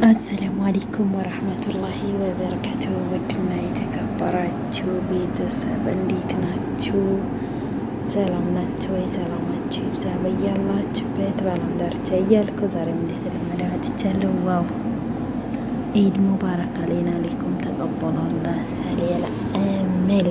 አሰላሙ አለይኩም ወረህመቱላሂ ወበረካቱሁ። ውድና የተከበራችሁ ቤተሰብ እንዴት ናችሁ? ሰላም ናችሁ ወይ? ሰላማችሁ ይብዛ በያላችሁበት በዓለም ዳርቻ እያልኩ ዛሬም እንደተለመደ መጥቻለሁ። ዋው ኢድ ሙባረክ አለይና አለይኩም ተቀበሏላህ ሰሌላ አመል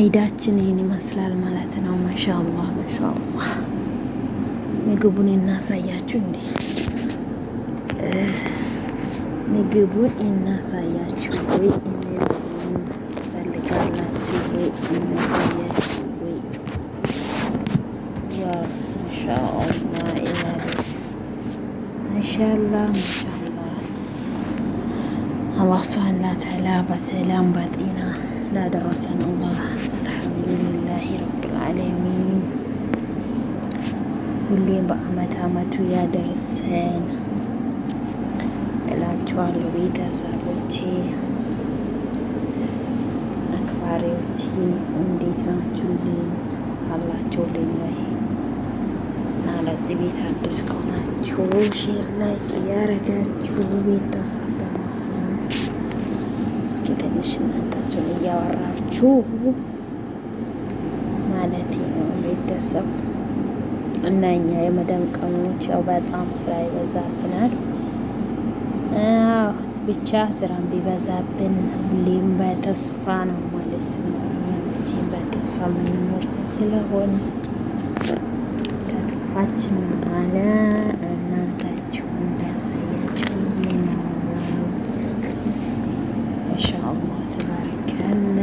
ኢዳችን ይህን ይመስላል ማለት ነው። ማሻአላህ ማሻአላህ። ምግቡን እናሳያችሁ እንዴ? ምግቡን እናሳያችሁ ወይ? ፈልጋላችሁ ወይ? እናሳያችሁ ወይ? ዋው ማሻአላህ ይላል። ማሻአላህ ማሻአላህ። አላህ ሱብሓነሁ ወተዓላ በሰላም በጤና ላደረሰን አላህ አልሐምዱሊላሂ ረብል ዓለሚን ሁሌም በአመት አመቱ ያደረሰን እላችኋለሁ። ቤተሰቦቼ አክባሪዎቼ እንዴት ናችሁልኝ? አላችሁልኝ ወይ? እና ለዚህ ቤት አዲስ ከሆናችሁ ሼር ላይክ እያረጋችሁ ቤተሰብ በመሆን እስኪ ትንሽ እናንታችሁን እያወራችሁ ማለት ነው ቤተሰብ እና እኛ የመዳም ቀሞች ያው በጣም ስራ ይበዛብናል። ብቻ ስራም ቢበዛብን ሁሌም በተስፋ ነው ማለት ነው። እኛ መቼም በተስፋ የምንኖር ሰው ስለሆን ከተስፋችን አለ እናንታችሁ እንዳሳያችሁ ይሄ ነው። ኢንሻአላህ ተባረከለ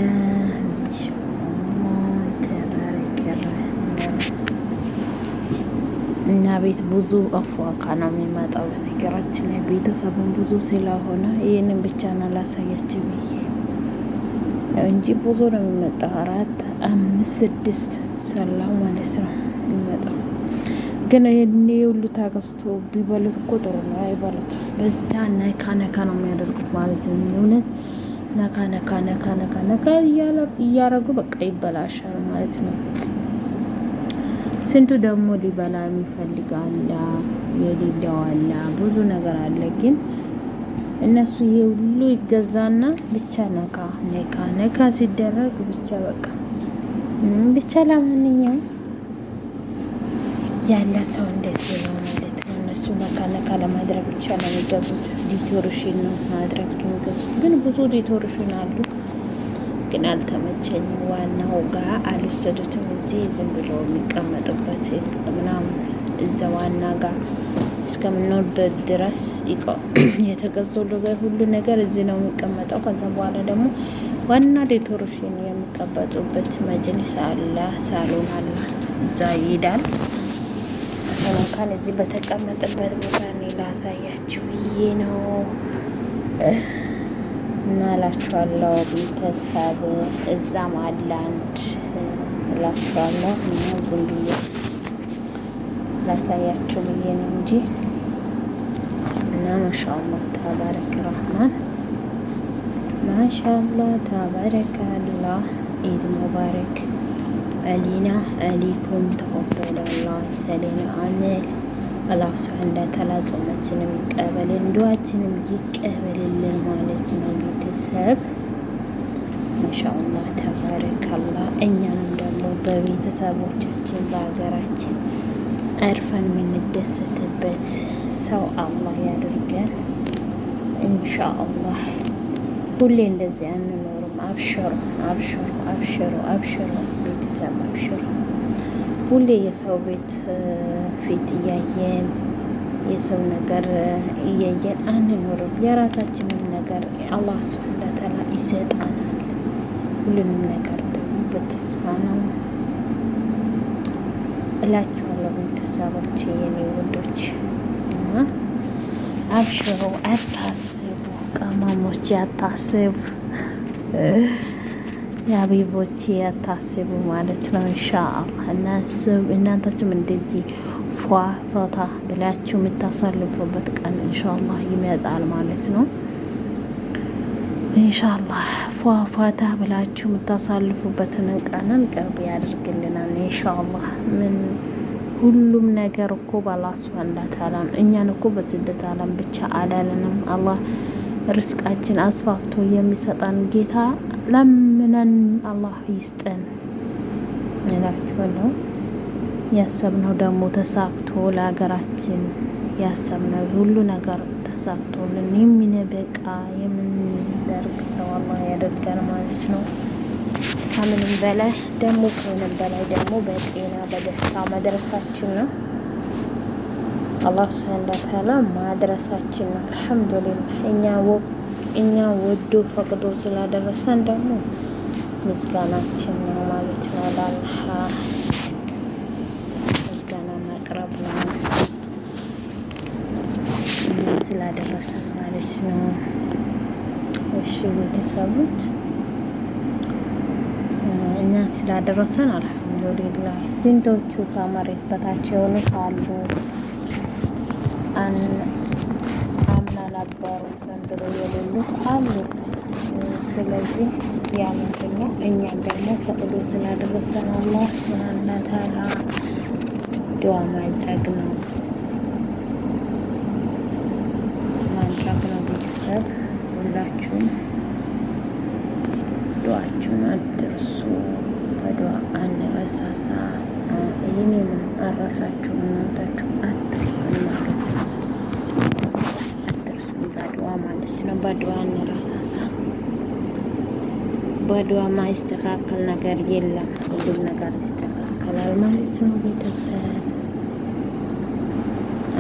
እና ቤት ብዙ አፏካ ነው የሚመጣው። በነገራችን ላይ ቤተሰቡን ብዙ ስለሆነ ይህንን ብቻ ነው ላሳያችሁ ብዬ እንጂ ብዙ ነው የሚመጣው። 4 5 6 ሰላም ማለት ነው የሚመጣው። ግን ይሄኔ ሁሉ ታገዝቶ ቢበሉት እኮ ጥሩ ነው። አይበሉት በዛ ነካ ነካ ነው የሚያደርጉት ማለት ነው። እውነት ነካ ነካ ነካ ነካ ነካ እያረጉ በቃ ይበላሻል ማለት ነው። ስንቱ ደግሞ ሊበላ የሚፈልጋላ የሌለው አለ፣ ብዙ ነገር አለ። ግን እነሱ ይሄ ሁሉ ይገዛና ብቻ ነካ ነካ ነካ ሲደረግ ብቻ በቃ ብቻ ለማንኛውም ያለ ሰው እንደዚህ ነው ማለት ነው። እነሱ ነካ ነካ ለማድረግ ብቻ ነው የሚገዙት። ዲቶርሽን ነው ማድረግ የሚገዙት። ግን ብዙ ዲቶርሽን አሉ ግን አልተመቸኝም። ዋናው ጋር አልወሰዱትም። እዚህ ዝም ብሎ የሚቀመጥበት ምናምን እዛ ዋና ጋር እስከምንወርድ ድረስ የተገዛው ነገር ሁሉ ነገር እዚህ ነው የሚቀመጠው። ከዛ በኋላ ደግሞ ዋና ዴኮሬሽን የሚቀመጡበት መጅሊስ አለ፣ ሳሎን አለ፣ እዛ ይሄዳል። እንኳን እዚህ በተቀመጠበት ቦታ እኔ ላሳያችሁ ብዬ ነው እና እላችኋለሁ ቤተሰብ እዛም አለ አንድ እላችኋለሁ። እና ዝም ብዬ ላሳያችሁ ብዬ ነው እንጂ እና ማሻአላህ ተባረክ ረህማን ማሻአላህ ተባረከላህ። ኢድ ሙባረክ አሊና አሊኩም ተቀበለላህ ሰሌና አመል አላህ ሱብሓነሁ ወተዓላ ጾማችንም ይቀበልን ዱዓችንም ይቀበልልን ማለት ነው። ቤተሰብ ማሻአላህ ተባረከላህ። እኛንም ደግሞ በቤተሰቦቻችን በሀገራችን አርፈን የምንደሰትበት ሰው አላህ ያድርገን ኢንሻአላህ። ሁሌ እንደዚህ አንኖርም። አብሽሩ አብሽሩ አብሽሩ አብሽሩ ቤተሰብ አብሽሩ። ሁሌ የሰው ቤት ፊት እያየን የሰው ነገር እያየን አንኖርም። የራሳችንን ነገር አላህ ሱብሓነሁ ወተዓላ ይሰጣናል። ሁሉንም ነገር ደግሞ በተስፋ ነው እላችኋለሁ ቤተሰቦች የኔ ውዶች። እና አብሽሩ፣ አታስቡ፣ ቀማሞች አታስቡ፣ የሀቢቦቼ አታስቡ ማለት ነው። ኢንሻአላህ እናንተችም እንደዚህ ፏ ፈታ ብላችሁ የምታሳልፉበት ቀን ኢንሻአላህ ይመጣል ማለት ነው። ኢንሻአላህ ፏ ፈታ ብላችሁ የምታሳልፉበትን ቀንን ቅርብ ያደርግልናል ኢንሻአላህ። ምን ሁሉም ነገር እኮ በአላህ ሱብሓነሁ ወተዓላ ነው። እኛን እኮ በስደት ዓለም ብቻ አላለንም። አላህ ርስቃችን አስፋፍቶ የሚሰጠን ጌታ ለምነን አላህ ይስጠን እላችኋለሁ። ያሰብነው ደግሞ ተሳክቶ ለሀገራችን ያሰብነው ሁሉ ነገር ተሳክቶልን የምንበቃ የምንደርግ ሰው አላህ ያደርገን ማለት ነው። ከምንም በላይ ደግሞ ከምንም በላይ ደግሞ በጤና በደስታ መድረሳችን ነው። አላህ ሱብሓነሁ ወተዓላ ማድረሳችን ነው። አልሐምዱሊላህ እኛ ወዶ ፈቅዶ ስላደረሰን ደግሞ ምስጋናችን ነው ማለት ነው። ለአላህ ምስጋና ማቅረብ ነው ስላደረሰን ማለት ነው። እሺ ቤተሰቦች እኛ ስላደረሰን አልሐምዱሊላህ። ስንቶቹ ከመሬት በታች የሆኑት አሉ። አምና ነበሩ ዘንድሮ የሌሉት አሉ። ስለዚህ ያ ምንድን ነው? እኛም ደግሞ ፈቅዶ ስላደረሰን አላህ ሱብሓነሁ ወተዓላ ዱዓ ማድረግ ነው ቤተሰብ ሁላችሁም ዱዓችሁን አትርሱ። በዱዓ አንረሳሳ። ይህኔንም አረሳችሁ እናንታችሁ አትርሱን ማለት ነው። አትርሱን በዱዓ ማለት ነው። በዱዓ አንረሳሳ። በዱዓ ማይስተካከል ነገር የለም። ሁሉም ነገር ይስተካከላል ማለት ነው ቤተሰብ።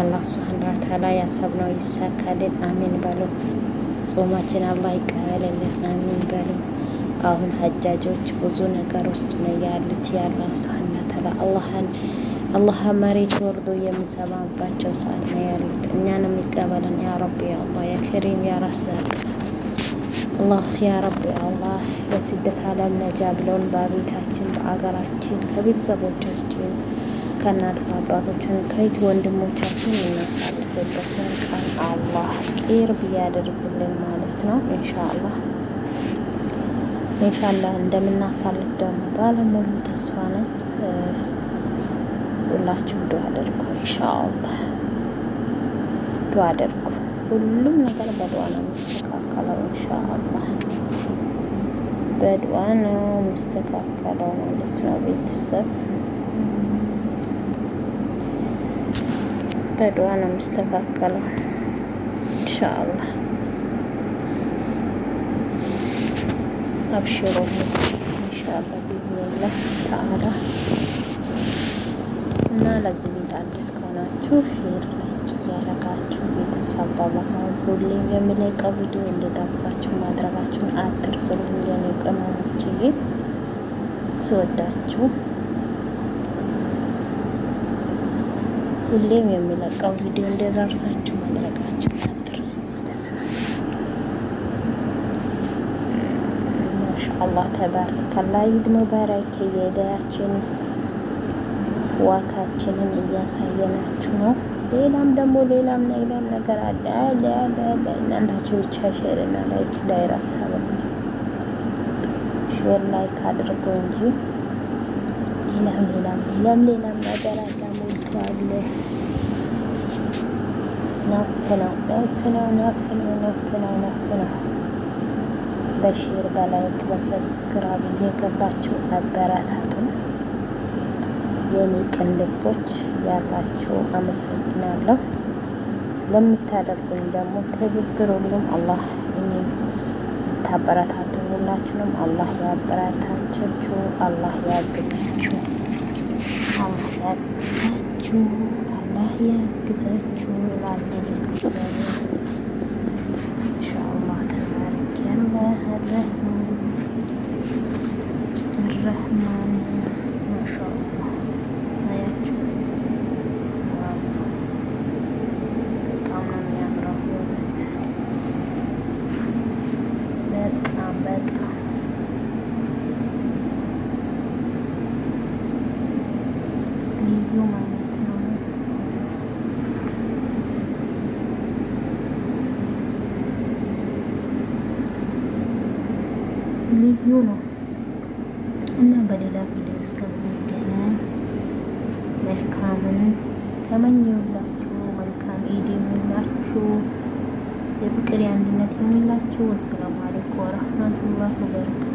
አላህ ሱብሓነሁ ወተዓላ ያሰብነው ይሳካልን። አሚን በሉ። ጾማችን አላህ ይቀበልልን። አሚን በሉ። አሁን ሀጃጆች ብዙ ነገር ውስጥ ነው ያሉት። የአላህ ሱብሓነሁ ወተዓላ አላህ መሬት ወርዶ የሚሰማባቸው ሰዓት ነው ያሉት። እኛንም ይቀበልን ያ ረቢ አላህ ያ ከሪም ያ ረዛቅ አላህ ያ ረቢ አላህ በስደት ዓለም ነጃ ብለውን በቤታችን በአገራችን ከቤተሰቦቻችን ከእናት ከአባቶችን ከይት ወንድሞቻችን የምናሳልፍበትን ቀን አላህ ቅርብ ያደርግልን ማለት ነው። ኢንሻአላህ እንደምናሳልፍ ደግሞ ባለሙሉ ተስፋ ነን። ሁላችሁም ዱዓ አድርጉ። ኢንሻአላህ ዱዓ አድርጉ። ሁሉም ነገር በዱዓ ነው የሚስተካከለው። ኢንሻአላህ በዱዓ ነው የሚስተካከለው ማለት ነው ቤተሰብ። በዱዓ ነው የሚስተካከለው ኢንሻአላህ። አብሽሩ ኢንሻአላህ ቢዝኒላህ ተዓላ። እና ለዚህ ቤት አዲስ ከሆናችሁ ሼር ላይክ ያደረጋችሁ ቤተሰብ በመሆን ሁሌም የሚለቀው ቪዲዮ እንዲደርሳችሁ ማድረጋችሁን አትርሱልኝ። የኔ ቅመሞች ስወዳችሁ ሁሌም የሚለቀው ቪዲዮ እንዲደርሳችሁ ማድረጋችሁ አትርሱ ማለት ነው። ማሻአላህ ተባረከላህ። ኢድ ሙባረክ። የሄዳያችን ዋካችንን እያሳየናችሁ ነው። ሌላም ነገር አለ። እናንታችሁ ብቻ ሼር እና ላይክ እንዳይረሳ። ሼር ላይክ አድርጉ እንጂ ሌላም ነገር አለ። ሞልቷል። ነፍ ነው። በሼር በላይክ በሰብስክራይብ እየገባችሁ አበረታቱን። የኔ ቅልቦች ያላችሁ አመሰግናለሁ። ለምታደርጉኝ ደግሞ ትብብር ሁሉም አላህ ታበረታቱ። ሁላችሁንም አላህ ያበረታችሁ። አላህ ያግዛችሁ። ላለው ኢንሻአላህ ተባረከላህ الرحمن ما شاء الله አያችሁ በጣም ነው የሚያምረው። በጣም ልዩ ማለት ነው። ልዩ ነው እና በሌላ ቪዲዮ እስከምንገናኝ መልካም ተመኘውላችሁ። መልካም ኢድ የሚላችሁ የፍቅር የአንድነት የሚላችሁ። ወሰላሙ አለይኩም ወረህመቱላሂ ወበረካቱ።